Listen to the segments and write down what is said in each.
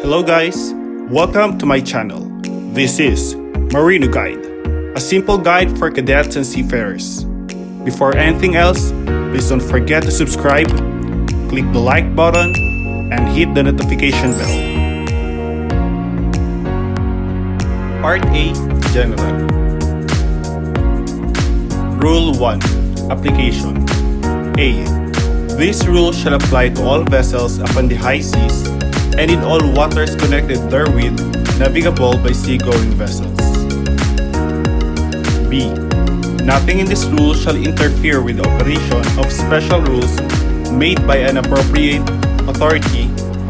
Hello guys, welcome to my channel. This is Marino Guide, a simple guide for cadets and seafarers. Before anything else, please don't forget to subscribe, click the like button, and hit the notification bell. Part A, General. Rule 1, Application. A. This rule shall apply to all vessels upon the high seas and in all waters connected therewith, navigable by seagoing vessels. B. Nothing in this rule shall interfere with the operation of special rules made by an appropriate authority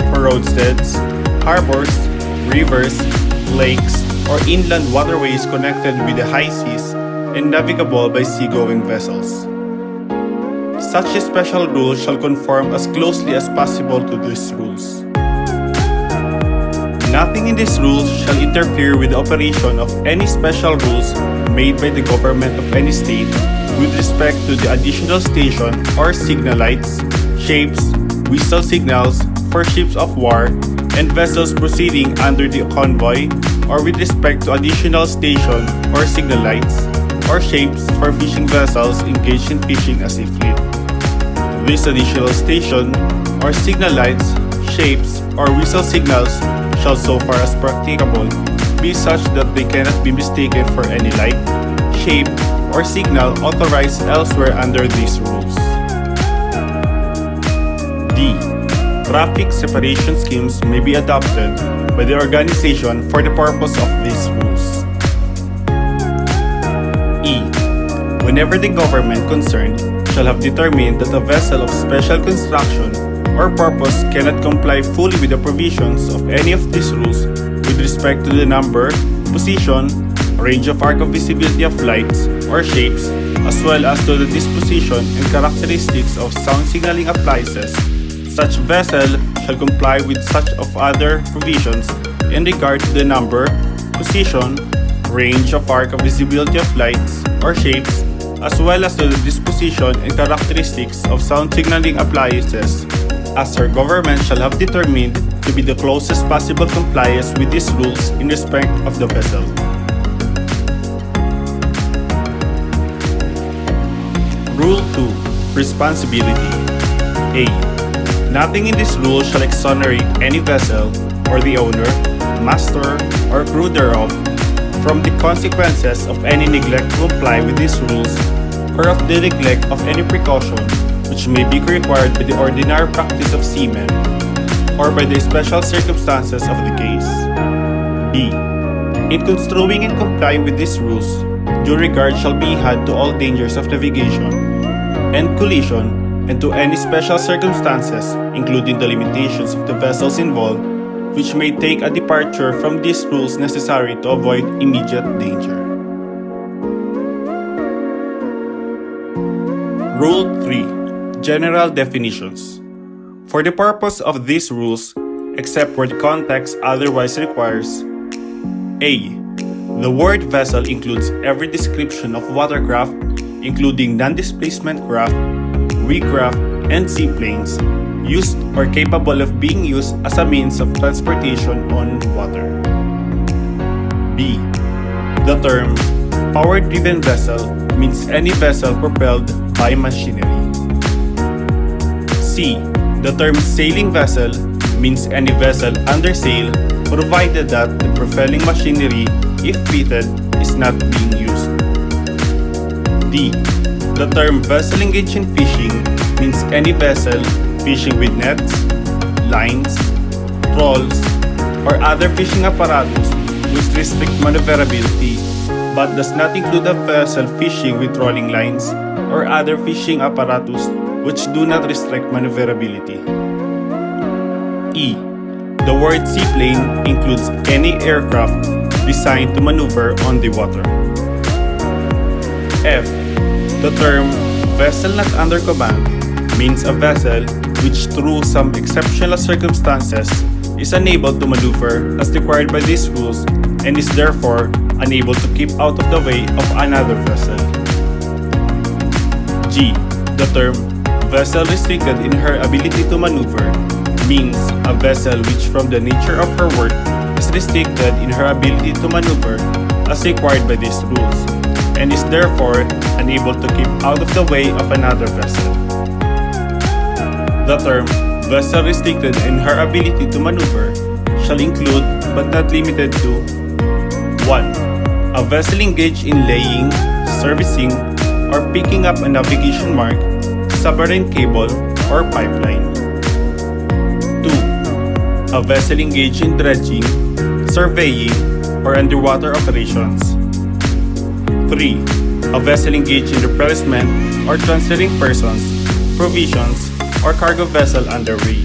for roadsteads, harbors, rivers, lakes, or inland waterways connected with the high seas and navigable by seagoing vessels. Such a special rule shall conform as closely as possible to these rules. Nothing in this rule shall interfere with the operation of any special rules made by the government of any state with respect to the additional station or signal lights, shapes, whistle signals for ships of war and vessels proceeding under the convoy, or with respect to additional station or signal lights or shapes for fishing vessels engaged in fishing as a fleet. This additional station or signal lights, shapes, or whistle signals shall, so far as practicable, be such that they cannot be mistaken for any light, shape, or signal authorized elsewhere under these rules. D. Traffic separation schemes may be adopted by the organization for the purpose of these rules. E. Whenever the government concerned shall have determined that a vessel of special construction or purpose cannot comply fully with the provisions of any of these rules with respect to the number, position, range of arc of visibility of lights or shapes, as well as to the disposition and characteristics of sound signaling appliances, such vessel shall comply with such of other provisions in regard to the number, position, range of arc of visibility of lights or shapes, as well as to the disposition and characteristics of sound signaling appliances, as our government shall have determined to be the closest possible compliance with these rules in respect of the vessel. Rule 2. Responsibility. A. Nothing in this rule shall exonerate any vessel, or the owner, master, or crew thereof, from the consequences of any neglect to comply with these rules, or of the neglect of any precaution which may be required by the ordinary practice of seamen, or by the special circumstances of the case. B. In construing and complying with these rules, due regard shall be had to all dangers of navigation and collision, and to any special circumstances, including the limitations of the vessels involved, which may take a departure from these rules necessary to avoid immediate danger. Rule 3. General definitions. For the purpose of these rules, except where the context otherwise requires: A. The word vessel includes every description of watercraft, including non-displacement craft, weecraft, and seaplanes, used or capable of being used as a means of transportation on water. B. The term power-driven vessel means any vessel propelled by machinery. C. The term sailing vessel means any vessel under sail, provided that the propelling machinery, if fitted, is not being used. D. The term vessel engaged in fishing means any vessel fishing with nets, lines, trawls, or other fishing apparatus which restrict maneuverability, but does not include a vessel fishing with trolling lines or other fishing apparatus which do not restrict maneuverability. E. The word seaplane includes any aircraft designed to maneuver on the water. F. The term vessel not under command means a vessel which through some exceptional circumstances is unable to maneuver as required by these rules and is therefore unable to keep out of the way of another vessel. G. The term vessel restricted in her ability to maneuver means a vessel which from the nature of her work is restricted in her ability to maneuver as required by these rules, and is therefore unable to keep out of the way of another vessel. The term vessel restricted in her ability to maneuver shall include but not limited to 1. A vessel engaged in laying, servicing, or picking up a navigation mark, submarine cable, or pipeline. 2. A vessel engaged in dredging, surveying, or underwater operations. 3. A vessel engaged in replacement or transferring persons, provisions, or cargo vessel underway.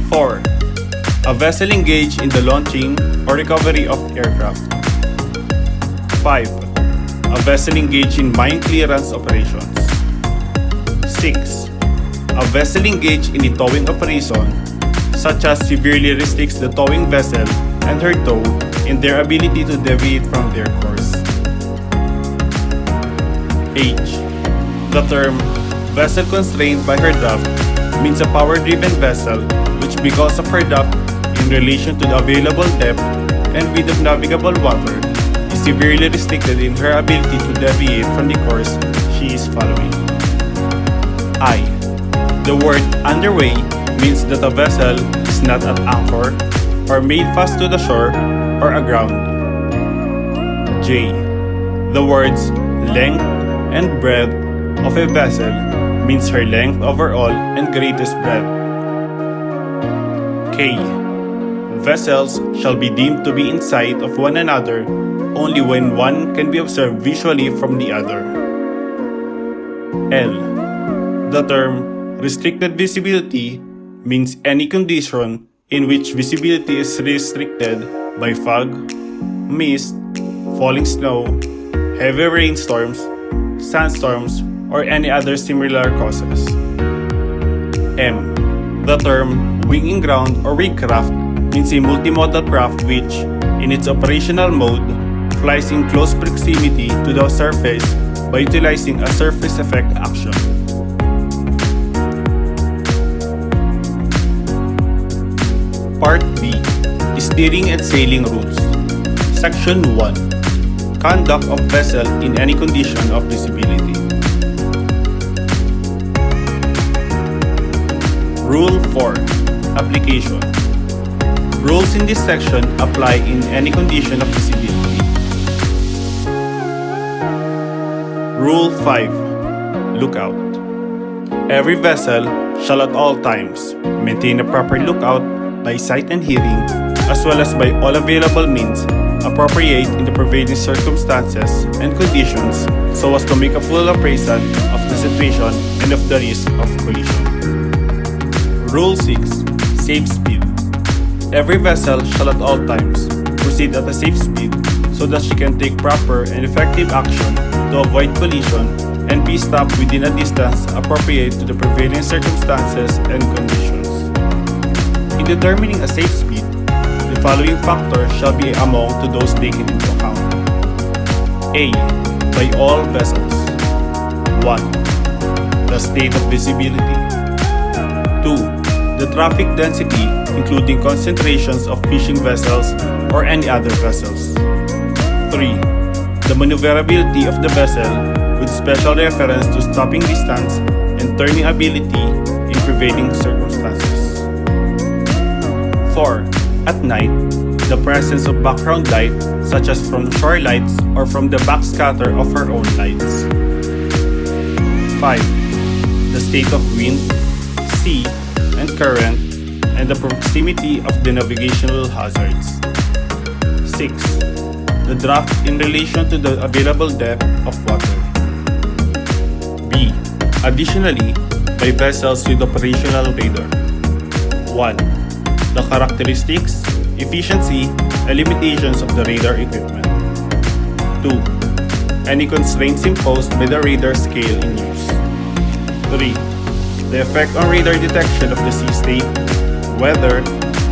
4. A vessel engaged in the launching or recovery of aircraft. 5. A vessel engaged in mine clearance operations. 6. A vessel engaged in the towing operation, such as severely restricts the towing vessel and her tow in their ability to deviate from their course. H. The term vessel constrained by her draft means a power-driven vessel which, because of her draft in relation to the available depth and width of navigable water, is severely restricted in her ability to deviate from the course she is following. I. The word underway means that a vessel is not at anchor or made fast to the shore or aground. J. The words length and breadth of a vessel means her length overall and greatest breadth. K. Vessels shall be deemed to be in sight of one another only when one can be observed visually from the other. L. The term restricted visibility means any condition in which visibility is restricted by fog, mist, falling snow, heavy rainstorms, sandstorms, or any other similar causes. M. The term winging ground or wingcraft means a multimodal craft which, in its operational mode, flies in close proximity to the surface by utilizing a surface effect action. Part B. Steering and Sailing Rules. Section 1. Conduct of vessel in any condition of visibility. Rule 4. Application. Rules in this section apply in any condition of visibility. Rule 5. Lookout. Every vessel shall at all times maintain a proper lookout by sight and hearing, as well as by all available means appropriate in the prevailing circumstances and conditions, so as to make a full appraisal of the situation and of the risk of collision. Rule 6. Safe speed. Every vessel shall at all times proceed at a safe speed so that she can take proper and effective action to avoid collision and be stopped within a distance appropriate to the prevailing circumstances and conditions. In determining a safe speed, the following factors shall be among to those taken into account. A. By all vessels. 1. The state of visibility. 2. The traffic density, including concentrations of fishing vessels or any other vessels. 3. The maneuverability of the vessel with special reference to stopping distance and turning ability in prevailing circumstances. 4. At night, the presence of background light such as from shore lights or from the backscatter of her own lights. 5. The state of wind, sea, and current, and the proximity of the navigational hazards. 6. The draft in relation to the available depth of water. B. Additionally, by vessels with operational radar. 1. The characteristics, efficiency, and limitations of the radar equipment. 2. Any constraints imposed by the radar scale in use. 3. The effect on radar detection of the sea state, weather,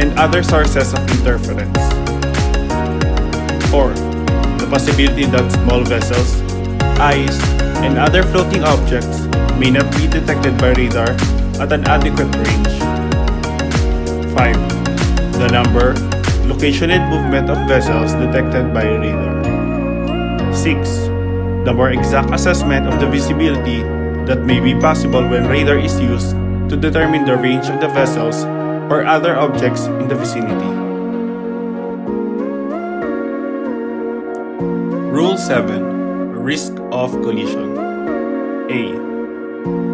and other sources of interference. 4. The possibility that small vessels, ice, and other floating objects may not be detected by radar at an adequate range. 5. The number, location and movement of vessels detected by radar. 6. The more exact assessment of the visibility that may be possible when radar is used to determine the range of the vessels or other objects in the vicinity. Rule 7. Risk of collision. A.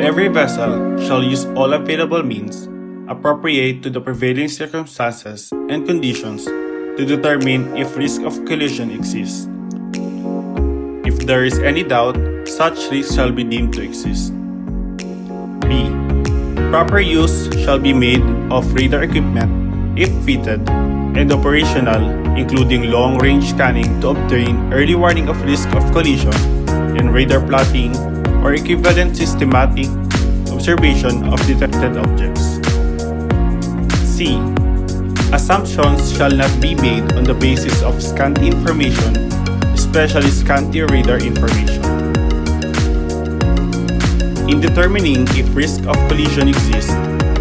Every vessel shall use all available means appropriate to the prevailing circumstances and conditions to determine if risk of collision exists. If there is any doubt, such risk shall be deemed to exist. B. Proper use shall be made of radar equipment if fitted and operational, including long-range scanning to obtain early warning of risk of collision and radar plotting or equivalent systematic observation of detected objects. C. Assumptions shall not be made on the basis of scanty information, especially scanty radar information. In determining if risk of collision exists,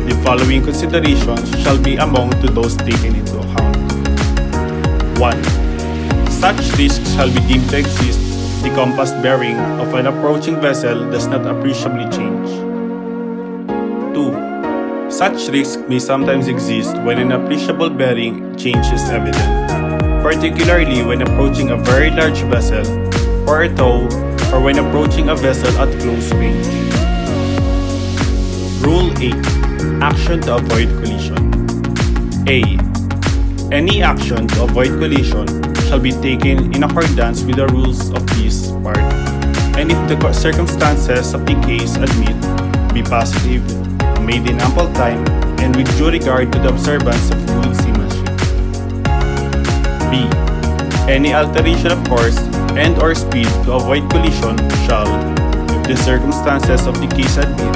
the following considerations shall be among to those taken into account. 1. Such risk shall be deemed to exist if the compass bearing of an approaching vessel does not appreciably change. 2. Such risk may sometimes exist when an appreciable bearing change is evident, particularly when approaching a very large vessel or a tow or when approaching a vessel at close range. Rule 8. Action to avoid collision. A. Any action to avoid collision shall be taken in accordance with the rules of this part, and if the circumstances of the case admit, be positive, made in ample time, and with due regard to the observance of good seamanship. B. Any alteration of course and or speed to avoid collision shall, if the circumstances of the case admit,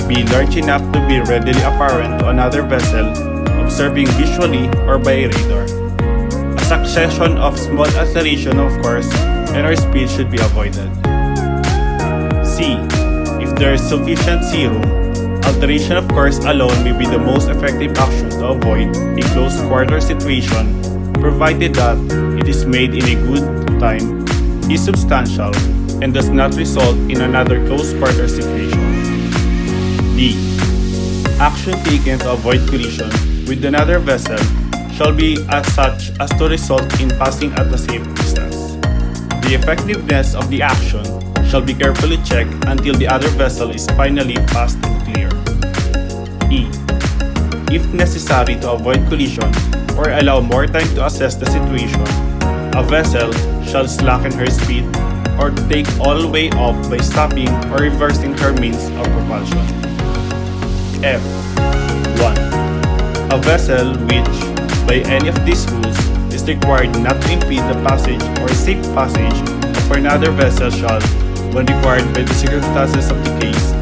be large enough to be readily apparent to another vessel observing visually or by radar. A succession of small alteration of course and or speed should be avoided. C. If there is sufficient sea room, alteration of course alone may be the most effective action to avoid a close quarter situation, provided that it is made in a good time, is substantial, and does not result in another close quarter situation. D. Action taken to avoid collision with another vessel shall be as such as to result in passing at a safe distance. The effectiveness of the action shall be carefully checked until the other vessel is finally passed and clear. E. If necessary to avoid collision or allow more time to assess the situation, a vessel shall slacken her speed or take all the way off by stopping or reversing her means of propulsion. F. 1. A vessel which, by any of these rules, is required not to impede the passage or safe passage of another vessel shall, when required by the circumstances of the case,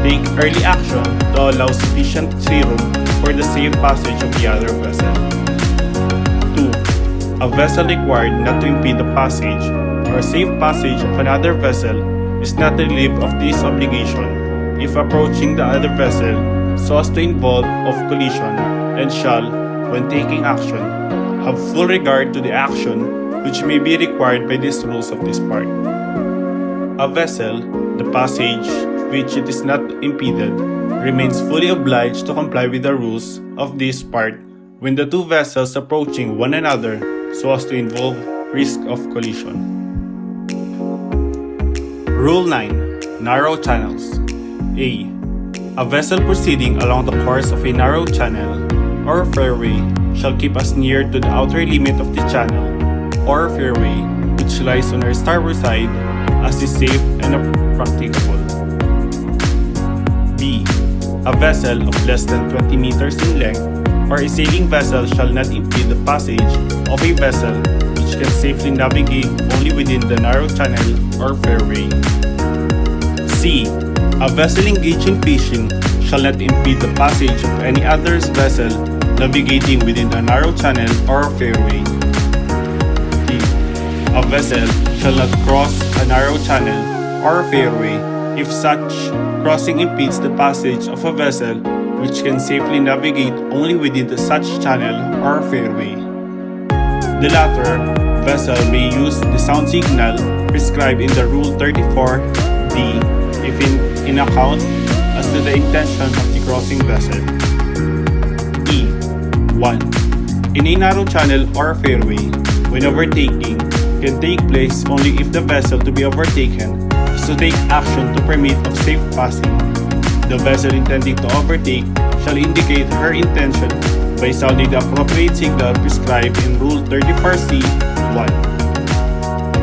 take early action to allow sufficient sea room for the safe passage of the other vessel. 2. A vessel required not to impede the passage or safe passage of another vessel is not relieved of this obligation if approaching the other vessel so as to involve of collision, and shall, when taking action, have full regard to the action which may be required by these rules of this part. A vessel, the passage of which it is not impeded, remains fully obliged to comply with the rules of this part when the two vessels approaching one another so as to involve risk of collision. Rule 9. Narrow channels. A. A vessel proceeding along the course of a narrow channel or fairway shall keep as near to the outer limit of the channel or fairway which lies on her starboard side as is safe and practicable. B. A vessel of less than 20 meters in length or a sailing vessel shall not impede the passage of a vessel which can safely navigate only within the narrow channel or fairway. C. A vessel engaged in fishing shall not impede the passage of any other vessel navigating within a narrow channel or fairway. D. A vessel shall not cross a narrow channel or fairway if such crossing impedes the passage of a vessel which can safely navigate only within the such channel or fairway. The latter vessel may use the sound signal prescribed in the Rule 34D if in account as to the intention of the crossing vessel. E. 1. In a narrow channel or fairway, when overtaking can take place only if the vessel to be overtaken is to take action to permit of safe passing. The vessel intending to overtake shall indicate her intention by sounding the appropriate signal prescribed in Rule 34C 1.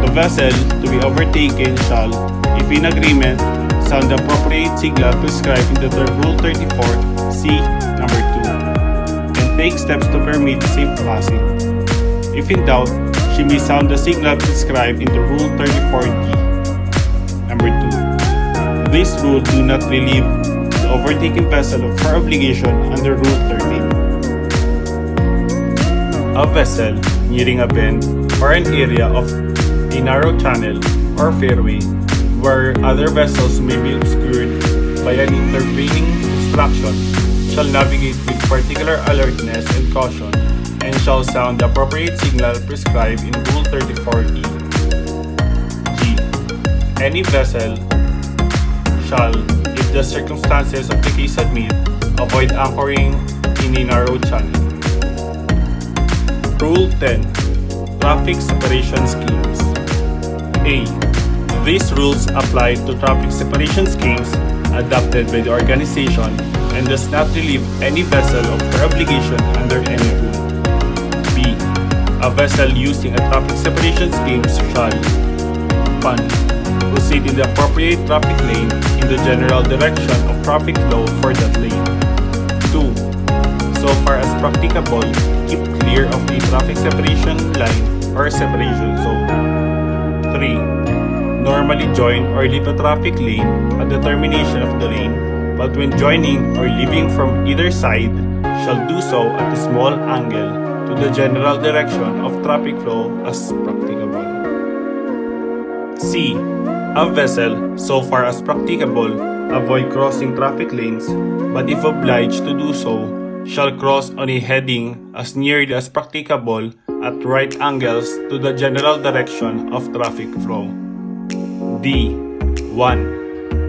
The vessel to be overtaken shall, if in agreement, sound the appropriate signal prescribed in the Rule 34C number 2 and take steps to permit safe passing. If in doubt, she may sound the signal prescribed in the Rule 34D. Number 2. This rule do not relieve the overtaking vessel of her obligation under Rule 13. A vessel nearing a bend or an area of a narrow channel or fairway where other vessels may be obscured by an intervening obstruction shall navigate with particular alertness and caution and shall sound the appropriate signal prescribed in Rule 34E. G. Any vessel shall, if the circumstances of the case admit, avoid anchoring in a narrow channel. Rule 10. Traffic Separation Schemes. A. These rules apply to traffic separation schemes adopted by the organization and does not relieve any vessel of her obligation under any rule. B. A vessel using a traffic separation scheme shall 1. Proceed in the appropriate traffic lane in the general direction of traffic flow for that lane. 2. So far as practicable, keep clear of the traffic separation line or separation zone. 3. Normally join or leave a traffic lane at the termination of the lane, but when joining or leaving from either side, shall do so at a small angle to the general direction of traffic flow as practicable. C. A vessel, so far as practicable, avoid crossing traffic lanes, but if obliged to do so, shall cross on a heading as nearly as practicable at right angles to the general direction of traffic flow. D. 1.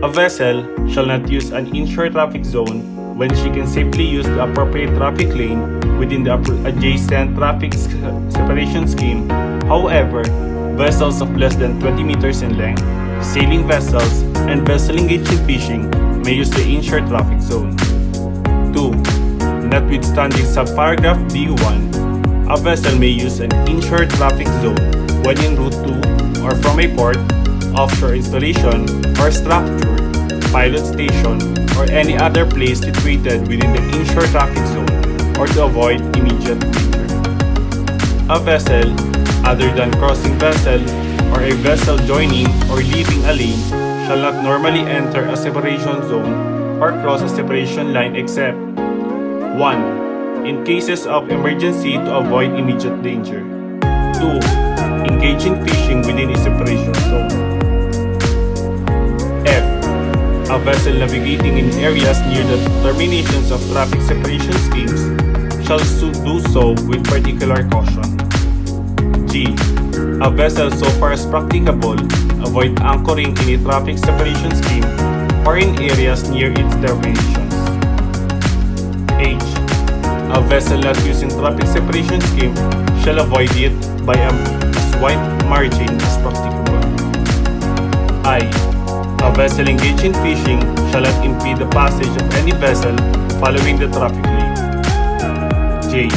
A vessel shall not use an inshore traffic zone when she can safely use the appropriate traffic lane within the adjacent traffic separation scheme. However, vessels of less than 20 meters in length, sailing vessels, and vessel engaged in fishing may use the inshore traffic zone. 2. Notwithstanding subparagraph D1, a vessel may use an inshore traffic zone when en route to or from a port, offshore installation, or structure, pilot station, or any other place situated within the inshore traffic zone, or to avoid immediate danger. A vessel, other than crossing vessel, or a vessel joining or leaving a lane, shall not normally enter a separation zone or cross a separation line except 1. In cases of emergency to avoid immediate danger. 2. Engage in fishing within a separation zone. F. A vessel navigating in areas near the terminations of traffic separation schemes shall do so with particular caution. G. A vessel, so far as practicable, avoid anchoring in a traffic separation scheme or in areas near its terminations. H. A vessel not using traffic separation scheme shall avoid it by as wide margin as practicable. I. A vessel engaged in fishing shall not impede the passage of any vessel following the traffic lane. J.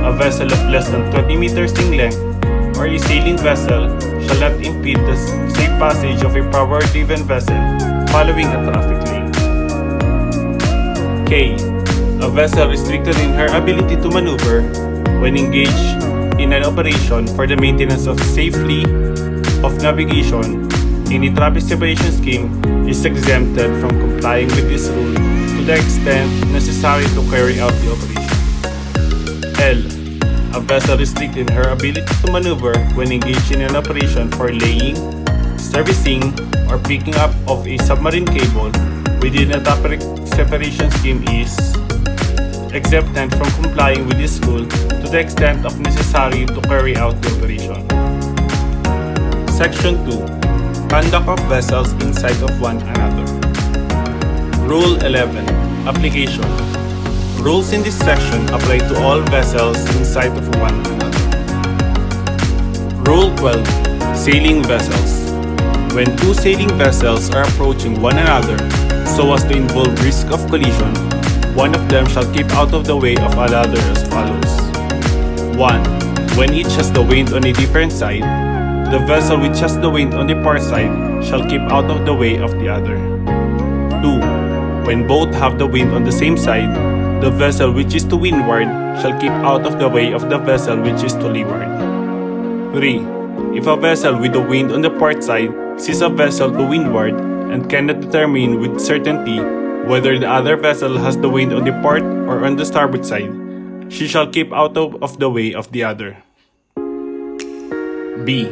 A vessel of less than 20 meters in length or a sailing vessel shall not impede the safe passage of a power-driven vessel following a traffic lane. K. A vessel restricted in her ability to maneuver when engaged in an operation for the maintenance of safety of navigation in a traffic separation scheme is exempted from complying with this rule to the extent necessary to carry out the operation. L. A vessel restricted in her ability to maneuver when engaged in an operation for laying, servicing, or picking up of a submarine cable within a traffic separation scheme is exempted from complying with this rule to the extent of necessary to carry out the operation. Section 2. Conduct of vessels in sight of one another. Rule 11. Application. Rules in this section apply to all vessels in sight of one another. Rule 12. Sailing vessels. When two sailing vessels are approaching one another so as to involve risk of collision, one of them shall keep out of the way of another as follows. 1. When each has the wind on a different side, the vessel which has the wind on the port side shall keep out of the way of the other. 2. When both have the wind on the same side, the vessel which is to windward shall keep out of the way of the vessel which is to leeward. 3. If a vessel with the wind on the port side sees a vessel to windward and cannot determine with certainty whether the other vessel has the wind on the port or on the starboard side, she shall keep out of the way of the other. B.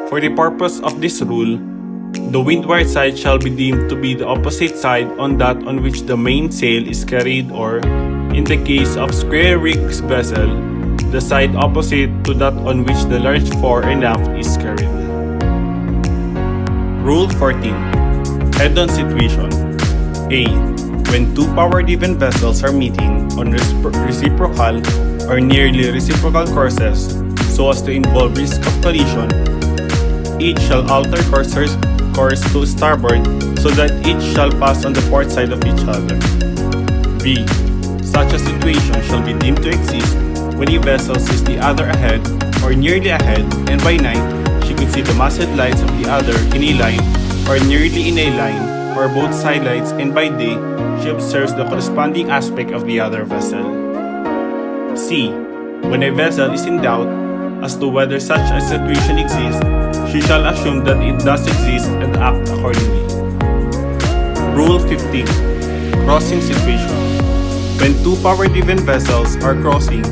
For the purpose of this rule, the windward side shall be deemed to be the opposite side on that on which the mainsail is carried, or, in the case of square rigged vessel, the side opposite to that on which the large fore and aft is carried. Rule 14. Head-on situation. A. When two power-driven vessels are meeting on reciprocal or nearly reciprocal courses so as to involve risk of collision, each shall alter course to starboard so that each shall pass on the port side of each other. B. Such a situation shall be deemed to exist when a vessel sees the other ahead or nearly ahead, and by night she could see the masthead lights of the other in a line or nearly in a line, or both side lights, and by day she observes the corresponding aspect of the other vessel. C. When a vessel is in doubt as to whether such a situation exists, she shall assume that it does exist and act accordingly. Rule 15. Crossing situation. When two power-driven vessels are crossing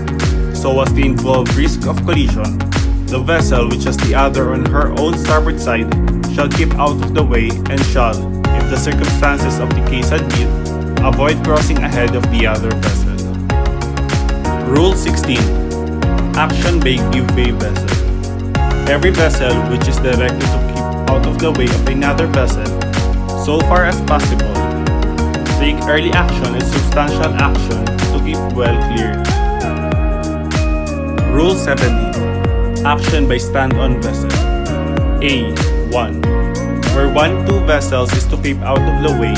so as to involve risk of collision, the vessel which has the other on her own starboard side shall keep out of the way and shall, if the circumstances of the case admit, avoid crossing ahead of the other vessel. Rule 16. Action by give-way vessel. Every vessel which is directed to keep out of the way of another vessel, so far as possible, take early action and substantial action to keep well clear. Rule 17. Action by stand-on vessel. A. 1. Where two vessels is to keep out of the way,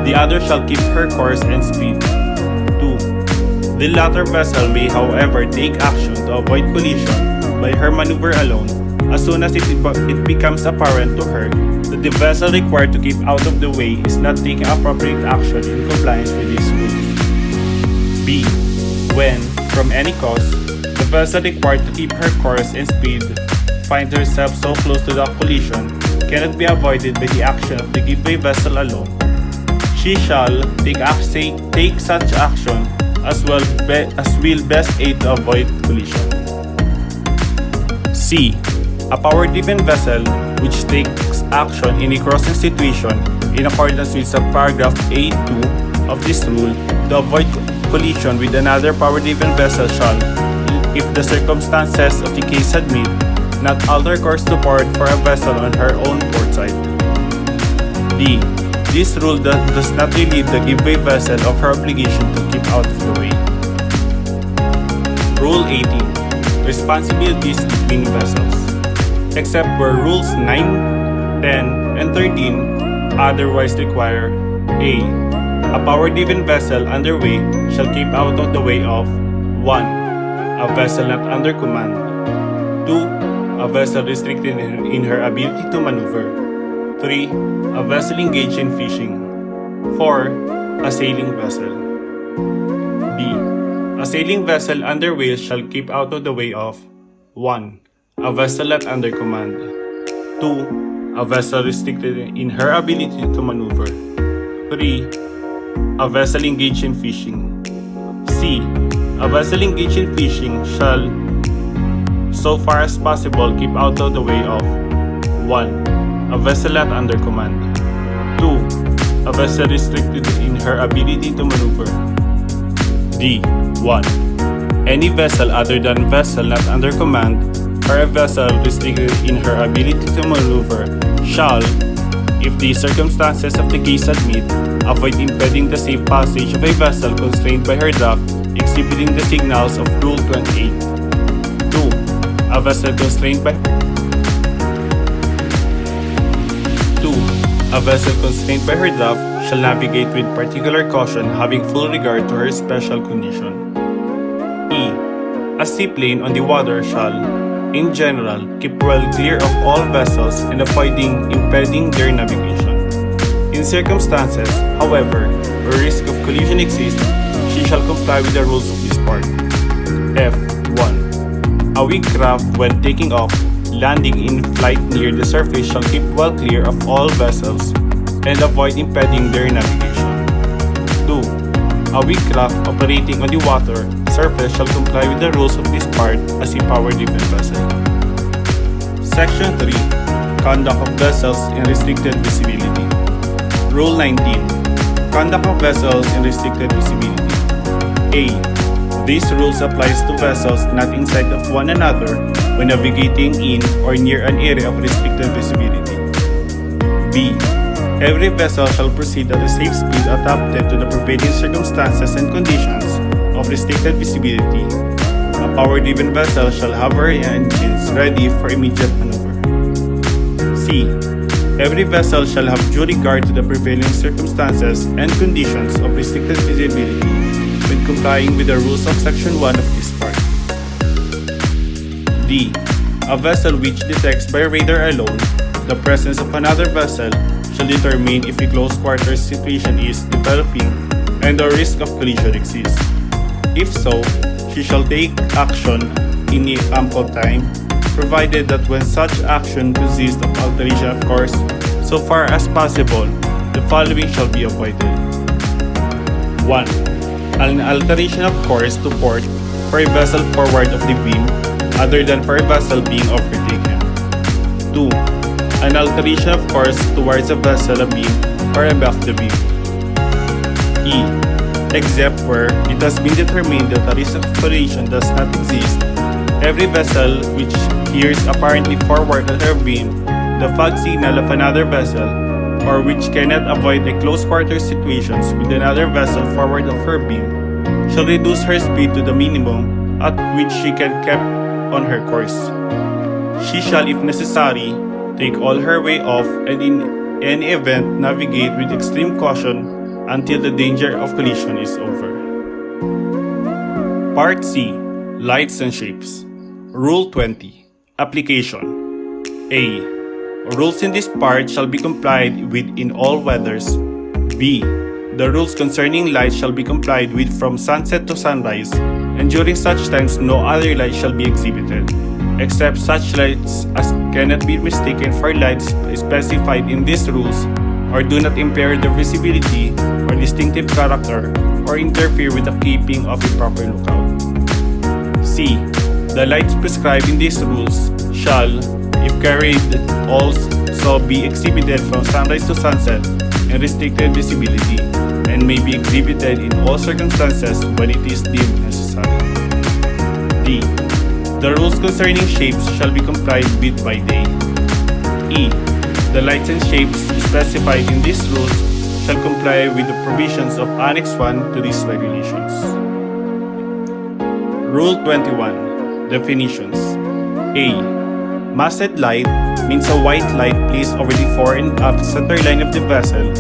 the other shall keep her course and speed. 2. The latter vessel may, however, take action to avoid collision by her maneuver alone as soon as it becomes apparent to her that the vessel required to keep out of the way is not taking appropriate action in compliance with this rule. B. When, from any cause, the vessel required to keep her course and speed finds herself so close to the collision cannot be avoided by the action of the give-way vessel alone, she shall take such action as will best aid to avoid collision. C. A power-driven vessel which takes action in a crossing situation in accordance with subparagraph A2 of this rule to avoid collision with another power-driven vessel shall, if the circumstances of the case admit, not alter course to port for a vessel on her own port side. D. This rule does not relieve the give-way vessel of her obligation to keep out of the way. Rule 18. Responsibilities between vessels. Except where Rules 9, 10, and 13 otherwise require: A. A power-driven vessel underway shall keep out of the way of 1. A vessel not under command. 2. A vessel restricted in her ability to maneuver. 3. A vessel engaged in fishing. 4. A sailing vessel. B. A sailing vessel underway shall keep out of the way of 1. A vessel not under command. 2. A vessel restricted in her ability to maneuver. 3. A vessel engaged in fishing. C. A vessel engaged in fishing shall, so far as possible, keep out of the way of 1. A vessel not under command. 2. A vessel restricted in her ability to maneuver. D. 1. Any vessel other than vessel not under command or a vessel restricted in her ability to maneuver shall, if the circumstances of the case admit, avoid impeding the safe passage of a vessel constrained by her draft exhibiting the signals of Rule 28. 2. A vessel constrained by 2. A vessel constrained by her draft shall navigate with particular caution, having full regard to her special condition. E. A seaplane on the water shall, in general, keep well clear of all vessels and avoiding impeding their navigation. In circumstances, however, where risk of collision exists, she shall comply with the rules of this part. F. 1. A weak craft, when taking off, landing in flight near the surface, shall keep well clear of all vessels and avoid impeding their navigation. 2. A weak craft operating on the water surface shall comply with the rules of this part as a power-driven vessel. Section 3. Conduct of vessels in restricted visibility. Rule 19. Conduct of vessels in restricted visibility. A. These rules applies to vessels not in sight of one another when navigating in or near an area of restricted visibility. B. Every vessel shall proceed at a safe speed adapted to the prevailing circumstances and conditions of restricted visibility. A power-driven vessel shall have her engines ready for immediate maneuver. C. Every vessel shall have due regard to the prevailing circumstances and conditions of restricted visibility when complying with the rules of Section 1 of this part. D. A vessel which detects by radar alone the presence of another vessel shall determine if a close quarters situation is developing and the risk of collision exists. If so, she shall take action in ample time, provided that when such action consists of alteration of course, so far as possible, the following shall be avoided. 1. An alteration of course to port for a vessel forward of the beam other than for a vessel being overtaken. 2. An alteration of course towards a vessel abeam or above the beam. E. Except where it has been determined that a risk of collision does not exist, every vessel which hears apparently forward at her beam the fog signal of another vessel, or which cannot avoid a close quarter situations with another vessel forward of her beam, shall reduce her speed to the minimum at which she can keep on her course. She shall, if necessary, take all her way off and in any event navigate with extreme caution until the danger of collision is over. Part C. Lights and Shapes. Rule 20. Application. A. Rules in this part shall be complied with in all weathers. B. The rules concerning lights shall be complied with from sunset to sunrise, and during such times no other light shall be exhibited, except such lights as cannot be mistaken for lights specified in these rules, or do not impair the visibility or distinctive character, or interfere with the keeping of a proper lookout. C. The lights prescribed in these rules shall, if carried, also be exhibited from sunrise to sunset in restricted visibility, and may be exhibited in all circumstances when it is deemed necessary. D. The rules concerning shapes shall be complied with by day. E. The lights and shapes specified in these rules shall comply with the provisions of Annex 1 to these regulations. Rule 21. Definitions. A. Masted light means a white light placed over the fore and aft center line of the vessel,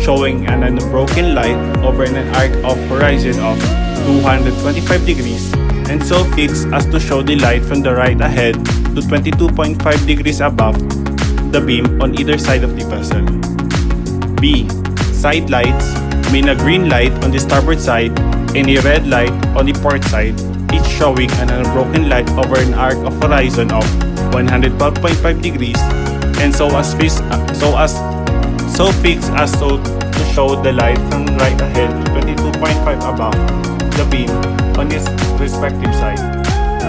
showing an unbroken light over an arc of horizon of 225 degrees, and so fixed as to show the light from the right ahead to 22.5 degrees above the beam on either side of the vessel. B. Side lights mean a green light on the starboard side and a red light on the port side, each showing an unbroken light over an arc of horizon of 112.5 degrees, and so fixed as to show the light from right ahead to 22.5 above the beam on its respective side.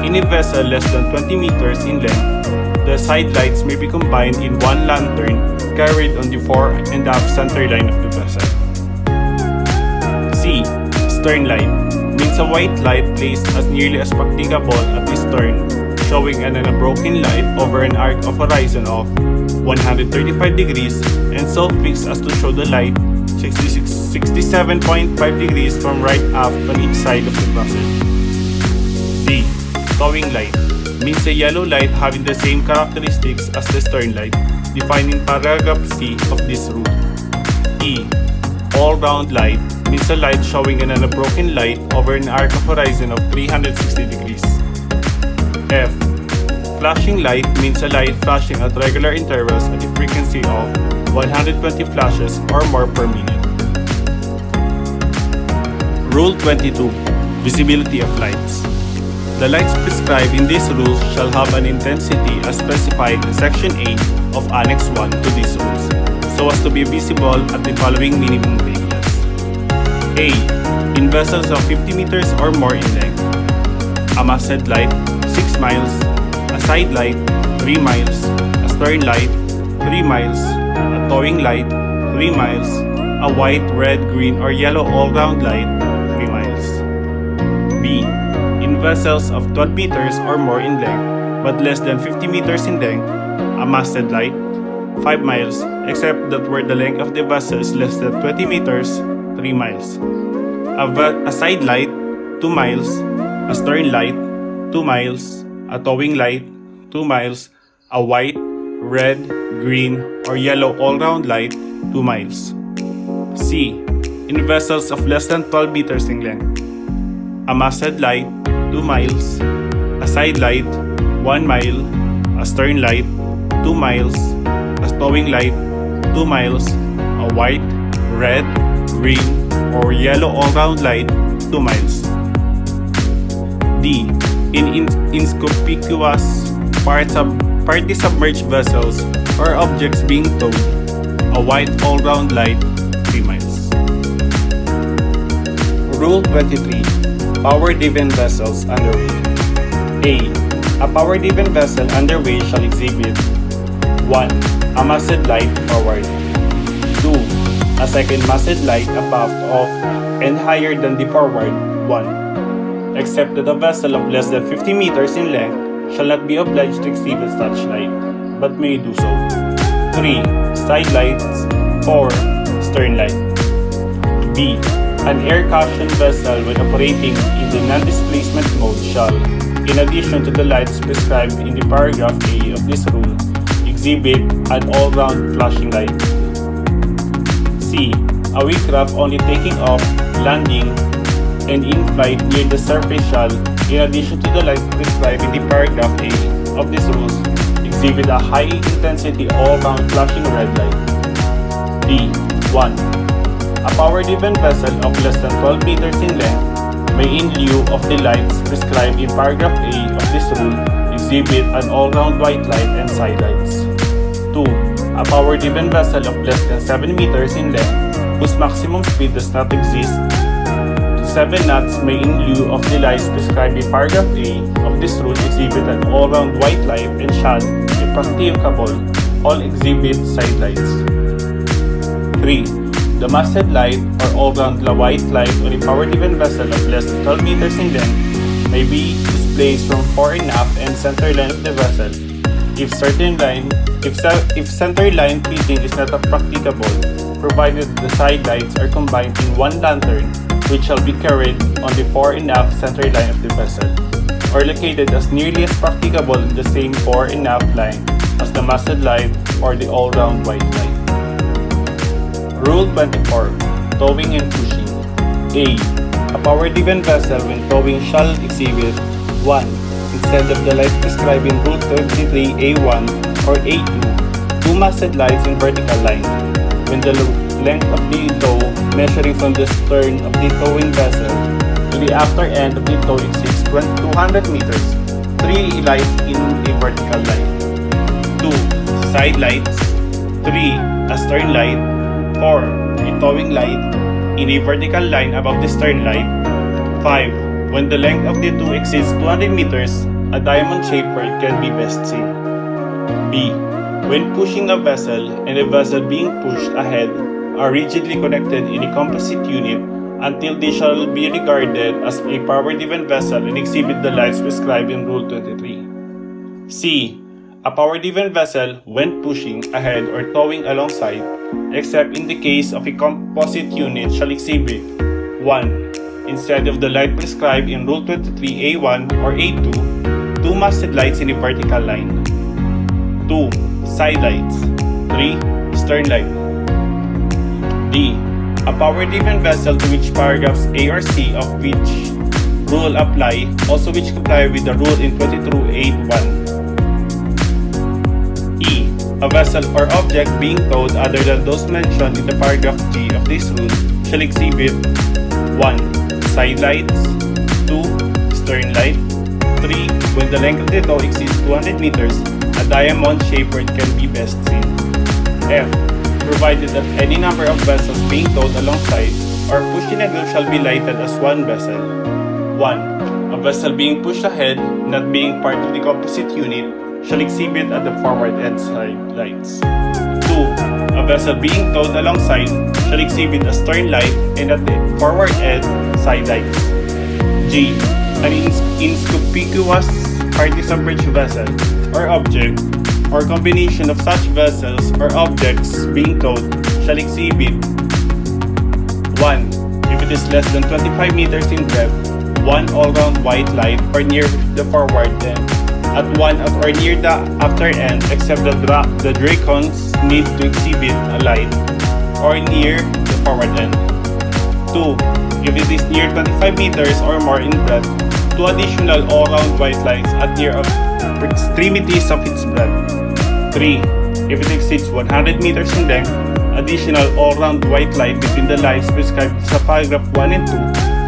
In a vessel less than 20 meters in length, the side lights may be combined in one lantern carried on the fore and aft center line of the vessel. C. Stern light means a white light placed as nearly as practicable at the stern, showing an unbroken light over an arc of horizon of 135 degrees and so fixed as to show the light 67.5 degrees from right aft on each side of the vessel. D. Towing light means a yellow light having the same characteristics as the stern light, defined in paragraph C of this rule. E. All-round light means a light showing an unbroken light over an arc of horizon of 360 degrees. F. Flashing light means a light flashing at regular intervals at a frequency of 120 flashes or more per minute. Rule 22. Visibility of lights. The lights prescribed in this rule shall have an intensity as specified in Section 8 of Annex 1 to these rules, so as to be visible at the following minimum radius. A. In vessels of 50 meters or more in length. A masthead light, 6 miles. A side light, 3 miles. A stern light, 3 miles. A towing light, 3 miles. A white, red, green, or yellow all-round light, 3 miles. B. In vessels of 12 meters or more in length, but less than 50 meters in length, a masthead light, 5 miles, except that where the length of the vessel is less than 20 meters, 3 miles. A side light, 2 miles. A stern light, 2 miles. A towing light, 2 miles. A white, red, green, or yellow all-round light, 2 miles. C. In vessels of less than 12 meters in length, a masthead light, 2 miles. A side light, 1 mile. A stern light, 2 miles. A towing light, 2 miles. A white, red, green, or yellow all-round light, 2 miles. D. In inconspicuous partly submerged vessels or objects being towed, a white all-round light, 3 miles. Rule 23. Power-driven vessels underway. A. A power-driven vessel underway shall exhibit 1. A masthead light forward. 2. A second masthead light abaft of and higher than the forward 1, except that a vessel of less than 50 meters in length shall not be obliged to exhibit such light, but may do so. 3. Side lights. 4. Stern light. B. An air cushion vessel when operating in the non-displacement mode shall, in addition to the lights prescribed in the paragraph A of this rule, exhibit an all-round flashing light. C. A watercraft only taking off, landing, and in flight near the surface shall, in addition to the lights prescribed in the paragraph A of these rules, exhibit a high-intensity all-round flashing red light. D. 1. A power-driven vessel of less than 12 meters in length may, in lieu of the lights prescribed in paragraph A of this rule, exhibit an all-round white light and side lights. 2. A power-driven vessel of less than 7 meters in length, whose maximum speed does not exist to 7 knots may, in lieu of the lights prescribed in paragraph A of this rule, exhibit an all-round white light and shall, if practicable, all exhibit side lights. 3. The masthead light or all-round white light on a power-driven vessel of less than 12 meters in length may be displaced from fore and aft and center line of the vessel if center line fitting is not practicable, provided the side lights are combined in one lantern which shall be carried on the fore and aft center line of the vessel, or located as nearly as practicable in the same fore and aft line as the masthead light or the all-round white light. Rule 24. Towing and pushing. A. A power-driven vessel when towing shall exhibit 1. Instead of the light prescribed in Rule 23A1 or A2, 2 masthead lights in vertical line. When the length of the tow measuring from the stern of the towing vessel to the after end of the tow exceeds 200 meters, 3 lights in a vertical line. 2. Side lights. 3. A stern light. 4. A towing light in a vertical line above the stern light. 5. When the length of the tow exceeds 200 meters, a diamond shape where it can be best seen. B. When pushing a vessel and a vessel being pushed ahead are rigidly connected in a composite unit until they shall be regarded as a power-driven vessel and exhibit the lights prescribed in Rule 23. C. A power-driven vessel, when pushing ahead or towing alongside, except in the case of a composite unit, shall exhibit 1. Instead of the light prescribed in Rule 23A1 or A2, two masted lights in a vertical line. 2. Side lights. 3. Stern light. D. A power-driven vessel to which paragraphs A or C of which rule apply, also which comply with the rule in 22A1. E. A vessel or object being towed other than those mentioned in the paragraph G of this rule shall exhibit 1. Side lights. 2. Stern light. 3. When the length of the tow exceeds 200 meters, a diamond shape where it can be best seen. F. Provided that any number of vessels being towed alongside or pushed in a group shall be lighted as one vessel. 1. A vessel being pushed ahead, not being part of the composite unit, shall exhibit at the forward end side lights. 2. A vessel being towed alongside shall exhibit a stern light and at the forward end side lights. G. An inconspicuous partisan bridge vessel or object or combination of such vessels or objects being towed shall exhibit 1. If it is less than 25 meters in breadth, 1 all-round white light or near the forward end, at 1 at or near the after end except the dracons need to exhibit a light or near the forward end. 2. If it is near 25 meters or more in breadth, 2 additional all-round white lights at near extremities of its breadth. 3. If it exceeds 100 meters in length, additional all-round white light between the lights prescribed sa paragraph 1 and 2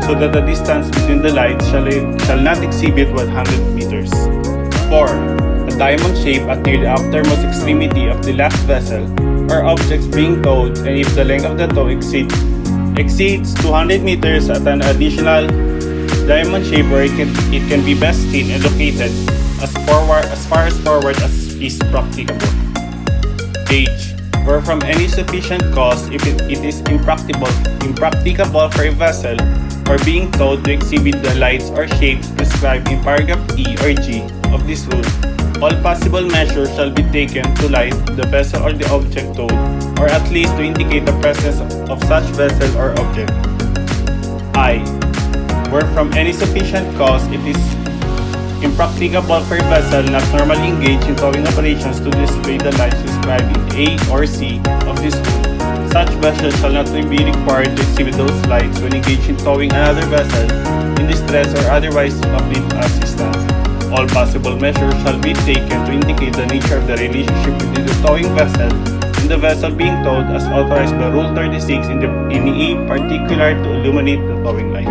so that the distance between the lights shall not exhibit 100 meters. 4. A diamond shape at near the outermost extremity of the last vessel or objects being towed, and if the length of the tow exceeds 200 meters at an additional diamond shape where it can be best seen and located as far as forward as is practicable. H. Where from any sufficient cause if it is impracticable for a vessel or being towed to exhibit the lights or shapes prescribed in paragraph E or G of this rule, all possible measures shall be taken to light the vessel or the object towed, or at least to indicate the presence of such vessel or object. I. Where from any sufficient cause it is impracticable for a vessel not normally engaged in towing operations to display the lights described in A or C of this rule, such vessel shall not be required to exhibit those lights when engaged in towing another vessel in distress or otherwise of need assistance. All possible measures shall be taken to indicate the nature of the relationship between the towing vessel and the vessel being towed as authorized by Rule 36 in A particular to illuminate the towing light.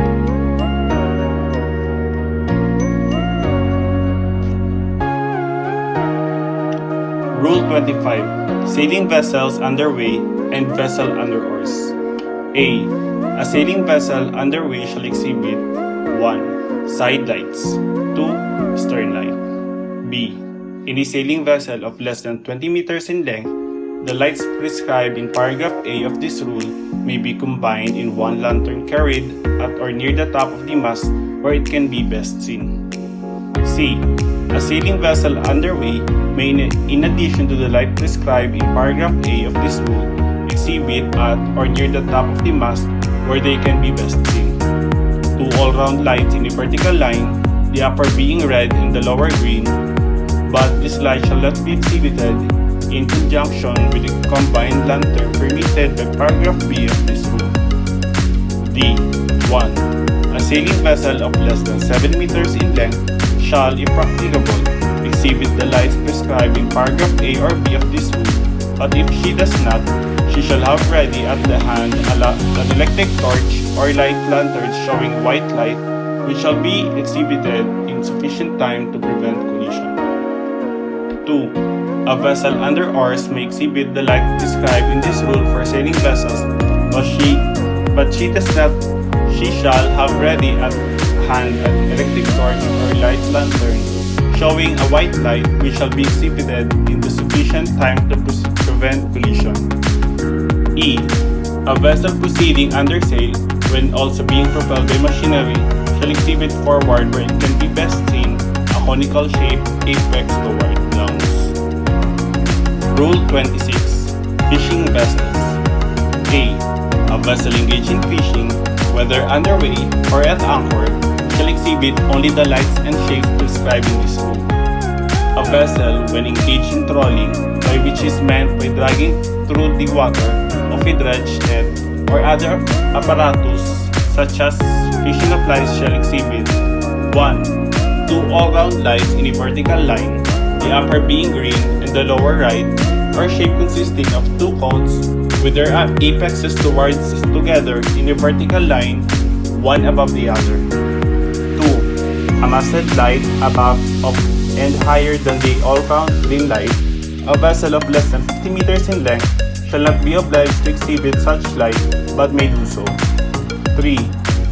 Rule 25. Sailing vessels underway and vessel under oars. A. A sailing vessel underway shall exhibit 1. Side lights. 2. Stern light. B. In a sailing vessel of less than 20 meters in length, the lights prescribed in paragraph A of this rule may be combined in one lantern carried at or near the top of the mast where it can be best seen. C. A sailing vessel underway may, in addition to the light prescribed in paragraph A of this rule, exhibit at or near the top of the mast where they can be best seen 2 all-round lights in a vertical line, the upper being red and the lower green, but this light shall not be exhibited in conjunction with the combined lantern permitted by paragraph B of this rule. D. 1. A sailing vessel of less than 7 meters in length shall, if practicable, exhibit the lights prescribed in paragraph A or B of this rule, but if she does not, she shall have ready at the hand an electric torch or light lantern showing white light, which shall be exhibited in sufficient time to prevent collision. 2. A vessel under oars may exhibit the light described in this rule for sailing vessels, but she does not. She shall have ready at hand an electric torch or light lantern showing a white light which shall be exhibited in the sufficient time to prevent collision. E. A vessel proceeding under sail when also being propelled by machinery shall exhibit forward where it can be best seen a conical shape apex toward nose. Rule 26. Fishing vessels. A. A vessel engaged in fishing, whether underway or at anchor, shall exhibit only the lights and shapes prescribed in this rule. A vessel, when engaged in trawling, by which is meant by dragging through the water of a dredge net or other apparatus such as fishing applies, shall exhibit 1. Two all-round lights in a vertical line, the upper being green and the lower right, or shape consisting of two cones with their apexes towards together in a vertical line, one above the other. 2. A masthead light above of and higher than the all-round green light. A vessel of less than 50 meters in length shall not be obliged to exhibit such light, but may do so. 3.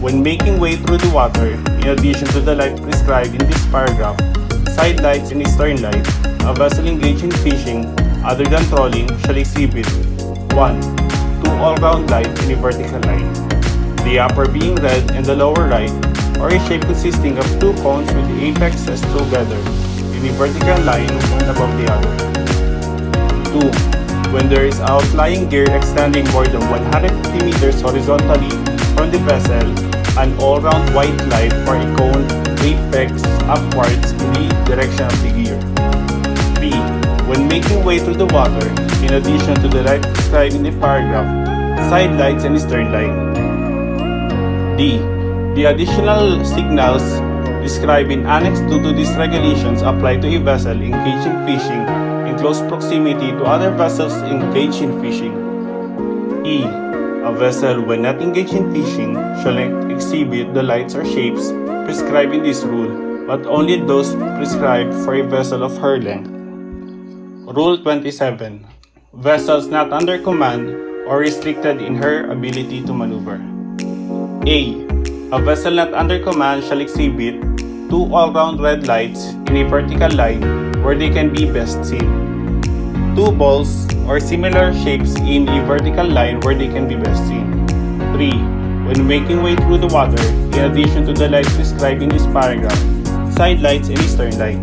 When making way through the water, in addition to the light prescribed in this paragraph, side lights and stern light, a vessel engaged in fishing, other than trawling, shall exhibit 1. Two all-round lights in a vertical line, the upper being red and the lower right, or a shape consisting of two cones with the apexes together in a vertical line, one above the other. 2. When there is outlying gear extending more than 150 meters horizontally from the vessel, an all-round white light or a cone apex upwards in the direction of the gear. 3. When making way through the water, in addition to the light prescribed in the paragraph, side lights and stern light. D. The additional signals described in Annex 2 to these regulations apply to a vessel engaged in fishing in close proximity to other vessels engaged in fishing. E. A vessel, when not engaged in fishing, shall not exhibit the lights or shapes prescribed in this rule, but only those prescribed for a vessel of her length. Rule 27. Vessels not under command or restricted in her ability to maneuver. A. A vessel not under command shall exhibit two all-round red lights in a vertical line where they can be best seen. Two balls or similar shapes in a vertical line where they can be best seen. 3. When making way through the water, in addition to the lights described in this paragraph, side lights and stern light.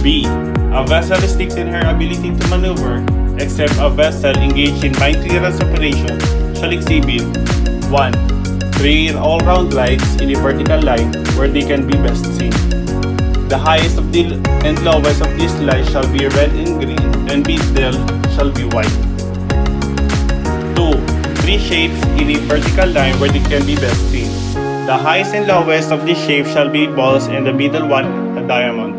B. A vessel restricted in her ability to maneuver, except a vessel engaged in mine clearance operation, shall exhibit 1. Three all-round lights in a vertical line where they can be best seen. The highest of the and lowest of these lights shall be red and green, and middle shall be white. 2. Three shapes in a vertical line where they can be best seen. The highest and lowest of these shapes shall be balls, and the middle one a diamond.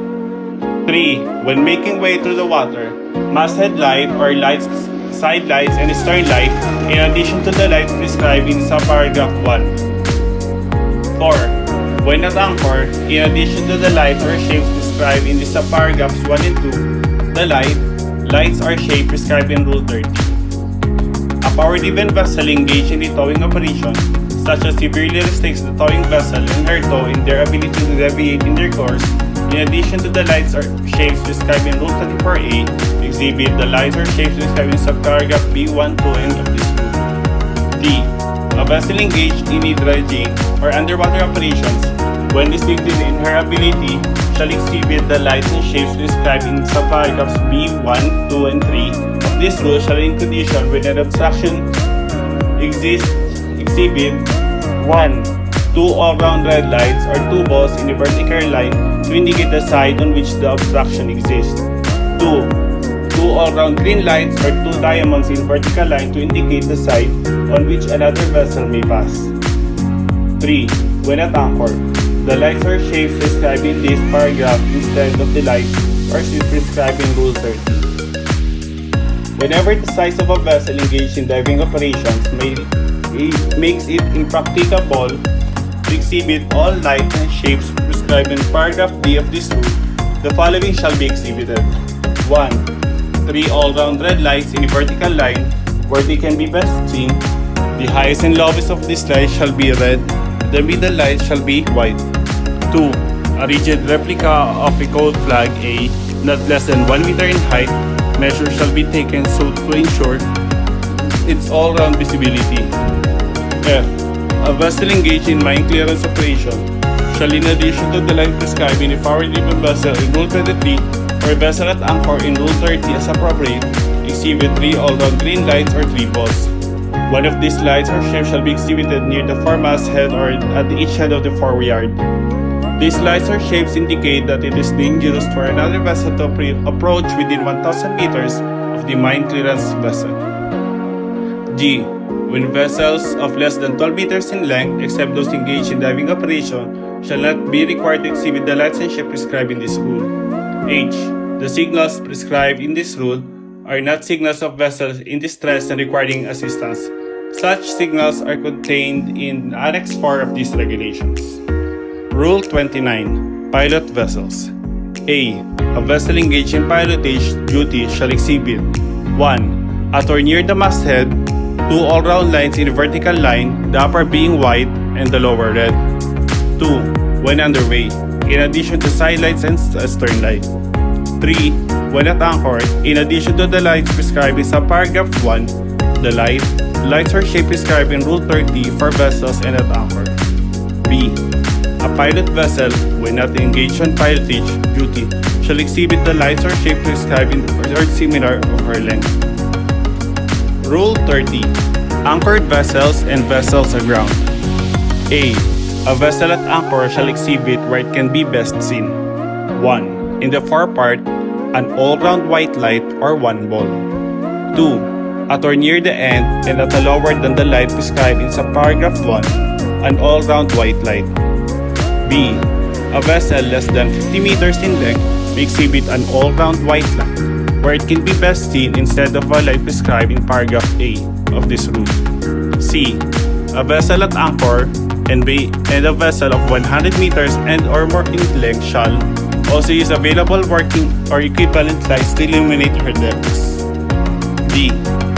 3. When making way through the water, masthead light or lights, side lights and stern light, in addition to the light prescribed in subparagraph 1. 4. When at anchor, in addition to the light or shapes prescribed in the subparagraphs 1 and 2, the lights or shape prescribed in Rule 30. A power-driven vessel engaged in the towing operation, such as severely restricts the towing vessel and her tow in their ability to deviate in their course, in addition to the lights or shapes described in Rule 34A, exhibit the lights or shapes described in subparagraph B1, 2, and of this rule. D. A vessel engaged in a dredging or underwater operations, when restricted in her ability, shall exhibit the lights and shapes described in subparagraphs B1, 2, and 3 of this rule shall in condition when an obstruction exists exhibit 1. Two all-round red lights or two balls in a vertical line to indicate the side on which the obstruction exists. 2. Two all-round green lights or two diamonds in vertical line to indicate the side on which another vessel may pass. 3. When at anchor, the lights or shapes described in this paragraph instead of the lights or shapes prescribed in Rule 30. Whenever the size of a vessel engaged in diving operations makes it impracticable to exhibit all lights and shapes prescribed in paragraph D of this rule, the following shall be exhibited. 1. Three all-round red lights in a vertical line where they can be best seen. The highest and lowest of these lights shall be red, the middle light shall be white. 2. A rigid replica of a code flag A, not less than 1 meter in height, measures shall be taken so to ensure its all-round visibility. F. A vessel engaged in mine clearance operation shall, in addition to the line prescribed in a forward-driven vessel in Rule 23 or a vessel at anchor in Rule 30 as appropriate, exhibit 3 all-round green lights or 3 balls. One of these lights or shapes shall be exhibited near the foremast head or at each end of the foreyard. These lights or shapes indicate that it is dangerous for another vessel to approach within 1,000 meters of the mine clearance vessel. G. When vessels of less than 12 meters in length, except those engaged in diving operation, shall not be required to exhibit the lights and shapes prescribed in this rule. H. The signals prescribed in this rule are not signals of vessels in distress and requiring assistance. Such signals are contained in Annex 4 of these regulations. Rule 29. Pilot vessels. A. A vessel engaged in pilotage duty shall exhibit 1. At or near the masthead, 2 all-round lines in a vertical line, the upper being white and the lower red. 2. When underway, in addition to side lights and stern light. 3. When at anchor, in addition to the lights prescribed in subparagraph 1, the lights or shape prescribed in Rule 30 for vessels and at anchor. B. A pilot vessel, when not engaged on pilotage duty, shall exhibit the lights or shape prescribed in or similar of her length. Rule 30. Anchored vessels and vessels aground. A. A vessel at anchor shall exhibit where it can be best seen. 1. In the forepart, an all-round white light or 1 ball. 2. At or near the end and at a lower than the light prescribed in subparagraph 1, an all-round white light. B. A vessel less than 50 meters in length may exhibit an all-round white light, where it can be best seen instead of a light prescribed in paragraph A of this rule. C. A vessel at anchor and a vessel of 100 meters and or more in length shall also use available working or equivalent lights to illuminate her decks. D.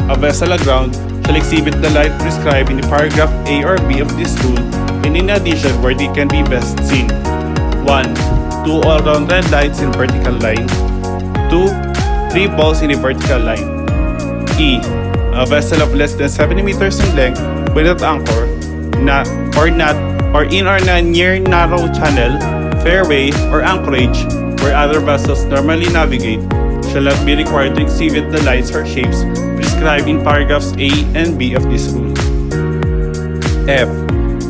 A vessel aground shall exhibit the light prescribed in the paragraph A or B of this rule, and in addition where they can be best seen. 1. 2 all-round red lights in vertical line. 2. 3 balls in a vertical line. E. A vessel of less than 70 meters in length when at anchor, or in or near narrow channel, fairway, or anchorage where other vessels normally navigate, shall not be required to exhibit the lights or shapes prescribed in paragraphs A and B of this rule. F.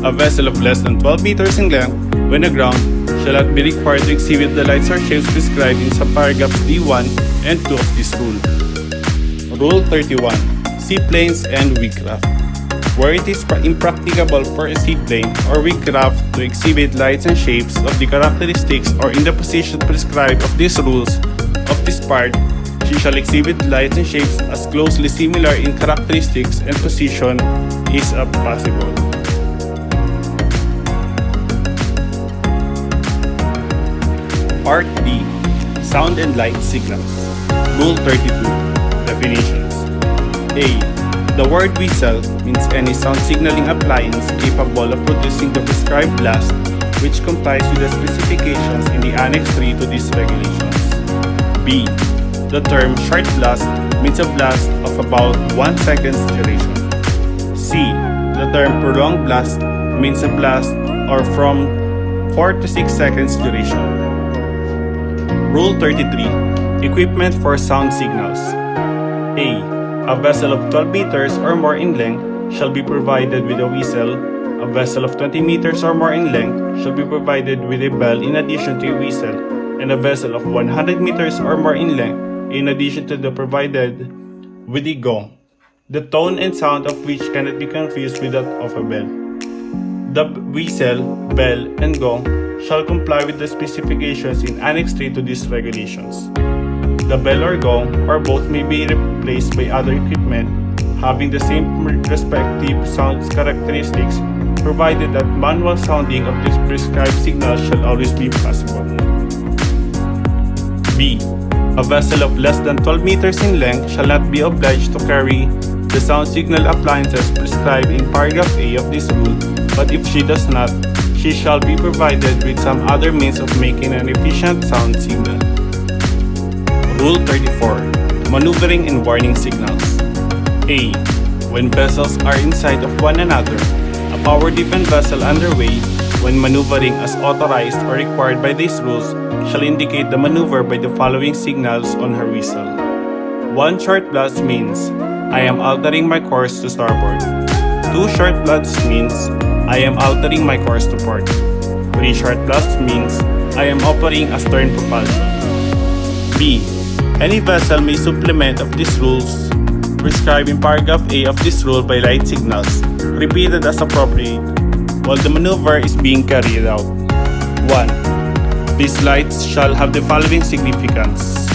A vessel of less than 12 meters in length when aground shall not be required to exhibit the lights or shapes prescribed in subparagraphs D1 and 2 of this rule. Rule 31. Seaplanes and weedcraft. Where it is impracticable for a seaplane or weedcraft to exhibit lights and shapes of the characteristics or in the position prescribed of these rules of this part, she shall exhibit lights and shapes as closely similar in characteristics and position is possible. Part D. Sound and light signals. Rule 32. Definitions. A. The word whistle means any sound signaling appliance capable of producing the prescribed blast which complies with the specifications in the Annex 3 to these regulations. B. The term short blast means a blast of about 1 second's duration. C. The term prolonged blast means a blast or from 4 to 6 seconds duration. Rule 33. Equipment for sound signals. A. A vessel of 12 meters or more in length shall be provided with a whistle. A vessel of 20 meters or more in length shall be provided with a bell in addition to a whistle, and a vessel of 100 meters or more in length in addition to the provided with a gong, the tone and sound of which cannot be confused with that of a bell. The whistle, bell, and gong shall comply with the specifications in Annex 3 to these regulations. The bell or gong or both may be replaced by other equipment having the same respective sound characteristics, provided that manual sounding of this prescribed signal shall always be possible. B. A vessel of less than 12 meters in length shall not be obliged to carry the sound signal appliances prescribed in paragraph A of this rule, but if she does not, she she shall be provided with some other means of making an efficient sound signal. Rule 34. Maneuvering and warning signals. A. When vessels are in sight of one another, a power-driven vessel underway, when maneuvering as authorized or required by these rules, shall indicate the maneuver by the following signals on her whistle. 1 short blast means, I am altering my course to starboard. 2 short blasts means, I am altering my course to port. 3 short blasts means, I am operating a stern propulsion. B. Any vessel may supplement of these rules prescribed in paragraph A of this rule by light signals, repeated as appropriate, while the maneuver is being carried out. 1. These lights shall have the following significance.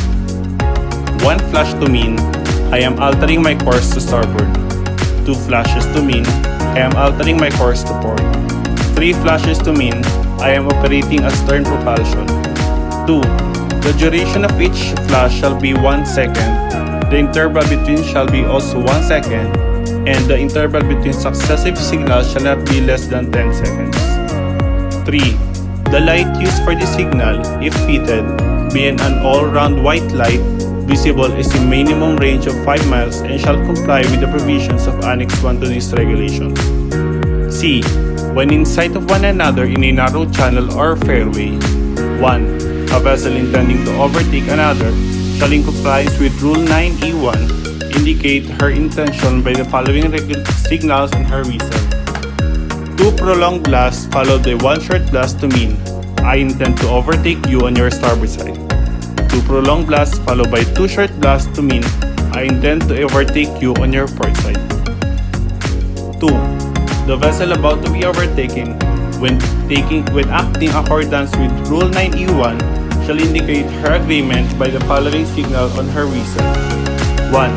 1 flash to mean, I am altering my course to starboard. 2 flashes to mean, I am altering my course to port. 3 flashes to mean, I am operating a stern propulsion. 2. The duration of each flash shall be 1 second. The interval between shall be also 1 second, and the interval between successive signals shall not be less than 10 seconds. 3. The light used for the signal, if fitted, being an all-round white light, visible is a minimum range of 5 miles and shall comply with the provisions of Annex 1 to these regulations. C. When in sight of one another in a narrow channel or fairway. 1. A vessel intending to overtake another shall, in compliance with Rule 9E1, indicate her intention by the following signals on her whistle. 2 prolonged blasts followed by 1 short blast to mean, I intend to overtake you on your starboard side. 2 prolonged blasts followed by 2 short blasts to mean, I intend to overtake you on your port side. 2. The vessel about to be overtaken, when acting accordance with Rule 9E1, shall indicate her agreement by the following signal on her whistle. 1.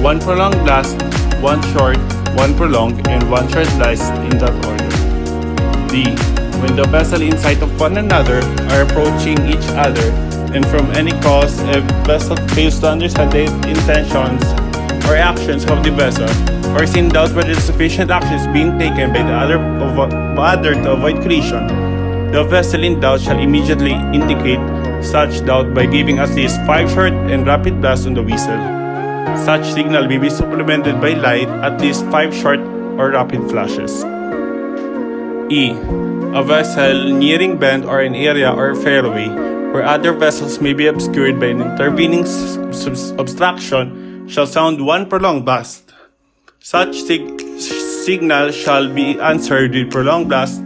1 prolonged blast, 1 short, 1 prolonged, and 1 short blast in that order. D. When the vessel in sight of one another are approaching each other, and from any cause a vessel fails to understand the intentions or actions of the vessel, or is in doubt whether sufficient action is being taken by the other to avoid collision, the vessel in doubt shall immediately indicate such doubt by giving at least 5 short and rapid blasts on the whistle. Such signal may be supplemented by light, at least 5 short or rapid flashes. E. A vessel nearing bend or an area or fairway where other vessels may be obscured by an intervening obstruction shall sound 1 prolonged blast. Such signal shall be answered with prolonged blast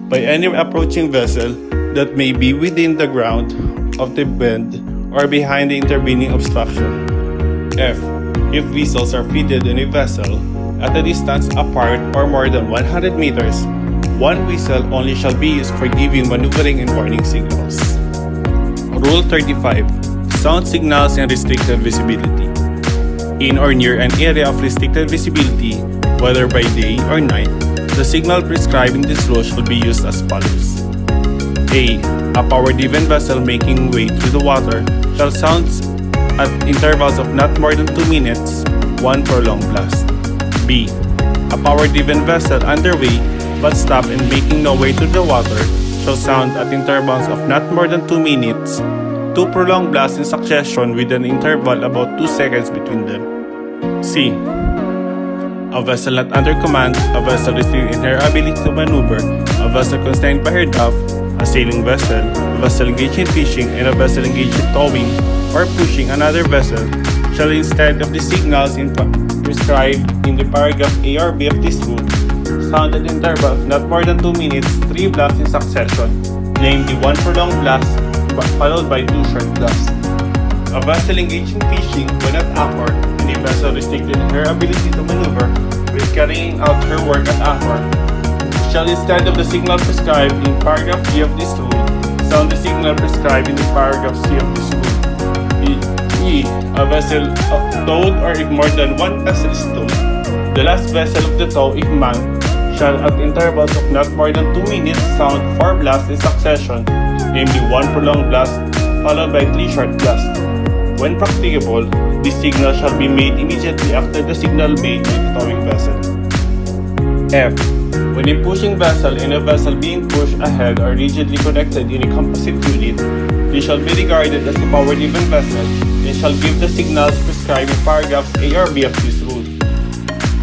by any approaching vessel that may be within the ground of the bend or behind the intervening obstruction. F. If whistles are fitted in a vessel at a distance apart or more than 100 meters, 1 whistle only shall be used for giving maneuvering and warning signals. Rule 35. Sound signals and restricted visibility. In or near an area of restricted visibility, whether by day or night, the signal prescribed in this rule shall be used as follows. A. A power-driven vessel making way through the water shall sound at intervals of not more than 2 minutes, 1 prolonged blast. B. A power-driven vessel underway but stopped and making no way through the water shall sound at intervals of not more than 2 minutes, 2 prolonged blasts in succession with an interval about 2 seconds between them. C. A vessel not under command, a vessel restricted in her ability to maneuver, a vessel constrained by her draft, a sailing vessel, a vessel engaged in fishing, and a vessel engaged in towing or pushing another vessel shall, instead of the signals prescribed in the paragraph A or B of this rule, sound at intervals not more than 2 minutes, 3 blasts in succession, namely 1 prolonged blast followed by 2 short blasts. A vessel engaged in fishing when at anchor, and a vessel restricted in her ability to maneuver with carrying out her work at anchor, shall, instead of the signal prescribed in paragraph B of this rule, sound the signal prescribed in the paragraph C of this rule. E. A vessel towed, or if more than 1 vessel is towed, the last vessel of the tow, if manned, shall at intervals of not more than 2 minutes sound 4 blasts in succession, namely 1 prolonged blast followed by 3 short blasts. When practicable, this signal shall be made immediately after the signal made by the towing vessel. F. When a pushing vessel and a vessel being pushed ahead are rigidly connected in a composite unit, they shall be regarded as a power-driven vessel and shall give the signals prescribed in paragraphs A or B of this rule.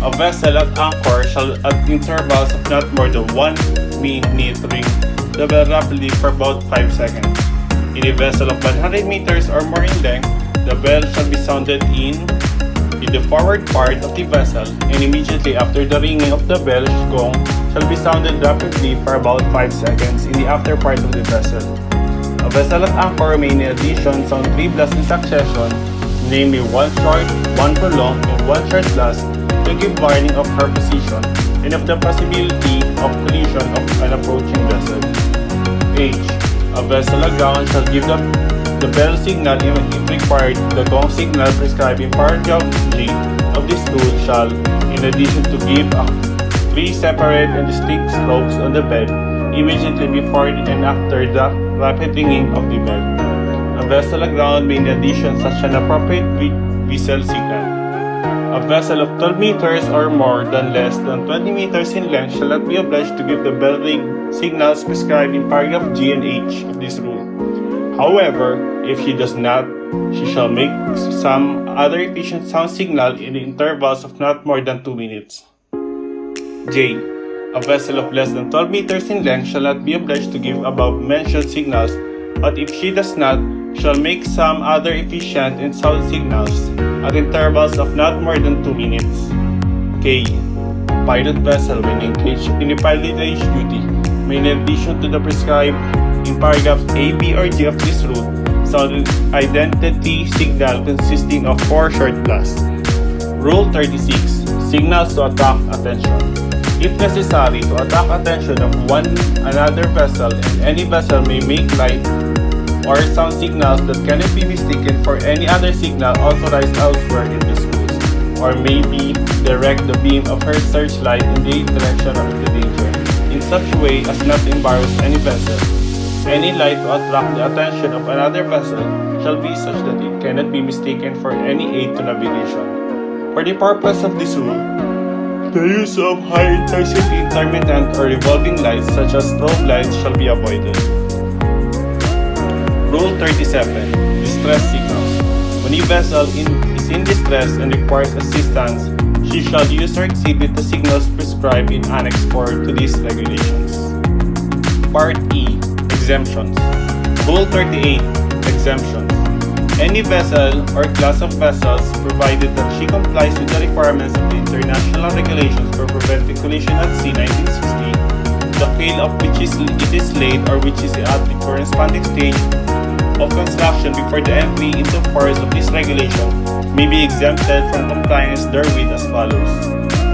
A vessel at anchor shall at intervals of not more than 1 minute ring the bell rapidly for about 5 seconds. In a vessel of 100 meters or more in length, the bell shall be sounded in the forward part of the vessel, and immediately after the ringing of the bell gong shall be sounded rapidly for about 5 seconds in the after part of the vessel. A vessel at anchor may in addition sound 3 blasts in succession, namely 1 short, 1 prolonged, and 1 short blast to give warning of her position and of the possibility of collision of an approaching vessel. H. A vessel aground shall give the bell signal if required. The gong signal prescribed in paragraph G of this rule shall, in addition to give 3 separate and distinct strokes on the bell immediately before and after the rapid ringing of the bell. A vessel aground may in addition such an appropriate whistle signal. A vessel of 12 meters or more than less than 20 meters in length shall not be obliged to give the bell ring signals prescribed in paragraph G and H of this rule. However, if she does not, she shall make some other efficient sound signal in the intervals of not more than 2 minutes. J. A vessel of less than 12 meters in length shall not be obliged to give above mentioned signals, but if she does not, shall make some other efficient and sound signals at intervals of not more than 2 minutes. K. Pilot vessel when engaged in a pilotage duty may in addition to the prescribed in paragraphs A, B, or G of this rule, sound identity signal consisting of 4 short blasts. Rule 36. Signals to attack attention. If necessary, to attack attention of another vessel, and any vessel may make light or sound signals that cannot be mistaken for any other signal authorized elsewhere in these rules, or maybe direct the beam of her searchlight in the direction of the danger, in such a way as not to embarrass any vessel. Any light to attract the attention of another vessel shall be such that it cannot be mistaken for any aid to navigation. For the purpose of this rule, the use of high-intensity intermittent or revolving lights such as strobe lights shall be avoided. Rule 37. Distress signals. When a vessel is in distress and requires assistance, she shall use or exhibit the signals prescribed in Annex 4 to these regulations. Part E. Exemptions. Rule 38. Exemptions. Any vessel or class of vessels, provided that she complies with the requirements of the International Regulations for Preventing Collision at Sea 1960, the keel of which it is laid or which is at the corresponding stage of construction before the entry into force of this regulation, may be exempted from compliance therewith as follows.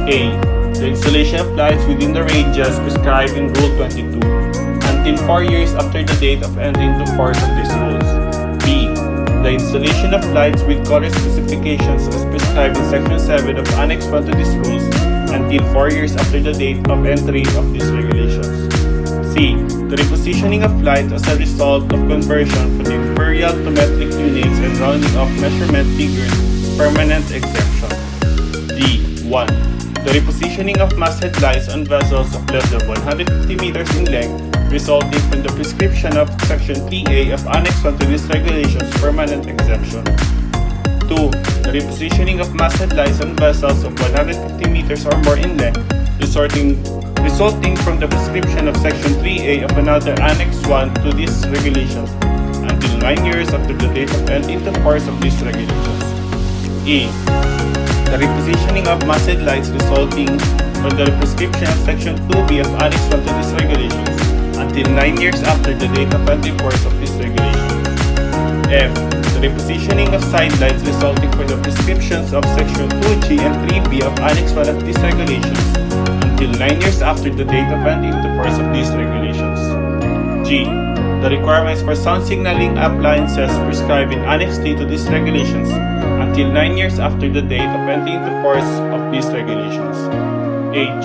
A. The installation of lights within the ranges prescribed in Rule 22 until 4 years after the date of entry into force of these rules. B. The installation of lights with color specifications as prescribed in Section 7 of Annex 1 to these rules until 4 years after the date of entry of these regulations. C. The repositioning of lights as a result of conversion from the imperial to metric units and rounding off measurement figures, permanent exemption. D. 1. The repositioning of masthead lights on vessels of less than 150 meters in length, resulting from the prescription of Section 3A of Annex 1 to these regulations, permanent exemption. 2. The repositioning of masthead lights on vessels of 150 meters or more in length, resulting from the prescription of Section 3A of another Annex 1 to these regulations, until 9 years after the date of entry into force of these regulations. E. The repositioning of masthead lights resulting from the prescription of Section 2B of Annex 1 to these regulations, until 9 years after the date of entry force of these regulations. F. The repositioning of side lights resulting from the prescriptions of Section 2G and 3B of Annex 1 of these regulations, until 9 years after the date of entry into force of these regulations. G. The requirements for sound signaling appliances prescribed in Annex 3 to these regulations, until 9 years after the date of entry into force of these regulations. H.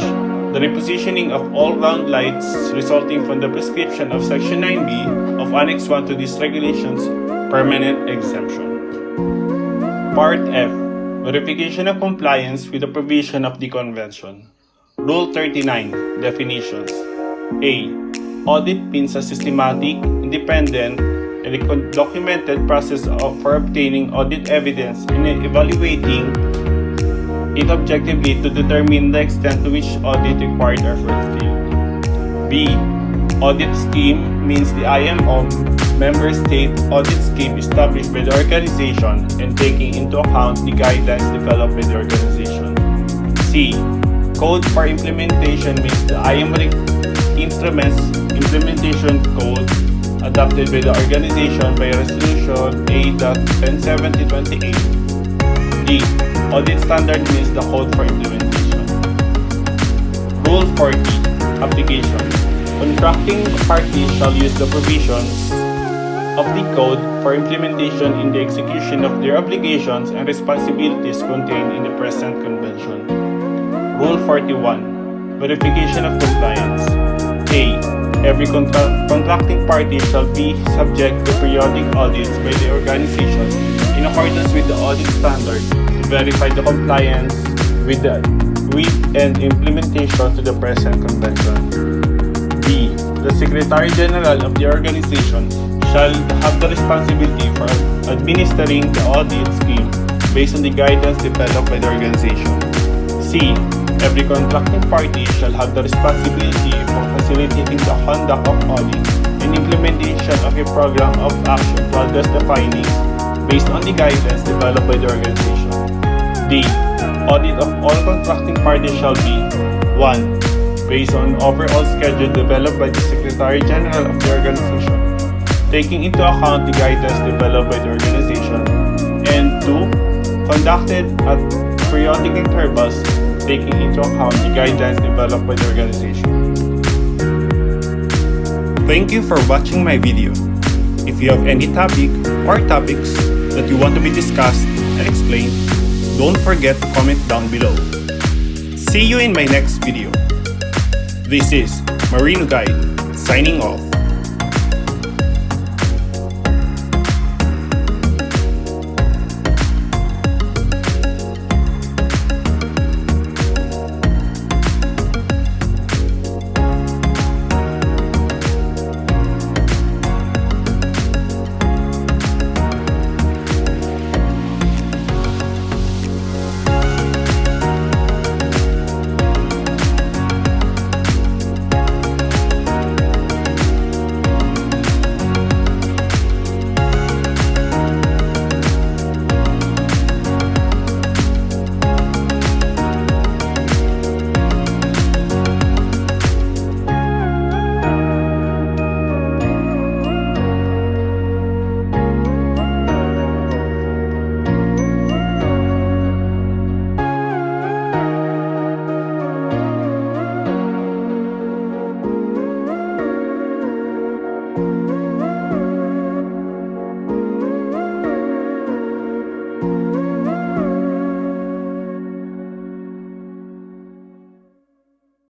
The repositioning of all round lights resulting from the prescription of Section 9B of Annex 1 to these regulations, permanent exemption. Part F. Verification of compliance with the provision of the Convention. Rule 39. Definitions. A. Audit means a systematic, independent, and documented process for obtaining audit evidence and evaluating it objectively to determine the extent to which audit required are fulfilled. B. Audit scheme means the IMO member state audit scheme established by the organization and taking into account the guidelines developed by the organization. C. Code for implementation means the IMO instruments implementation code adopted by the organization by Resolution A.107028. D. Audit standard means the code for implementation. Rule 40. Application. Contracting parties shall use the provisions of the code for implementation in the execution of their obligations and responsibilities contained in the present convention. Rule 41. Verification of compliance. A. Every contracting party shall be subject to periodic audits by the organization in accordance with the audit standard to verify the compliance with and implementation to the present convention. B. The Secretary General of the organization shall have the responsibility for administering the audit scheme based on the guidance developed by the organization. C. Every contracting party shall have the responsibility for facilitating the conduct of audit and implementation of a program of action to address the findings based on the guidance developed by the organization. D. Audit of all contracting parties shall be 1. Based on overall schedule developed by the Secretary General of the organization, taking into account the guidance developed by the organization, and 2. Conducted at periodic intervals, taking into account the guidelines developed by the organization. Thank you for watching my video. If you have any topic or topics that you want to be discussed and explained, don't forget to comment down below. See you in my next video. This is Marino Guide, signing off.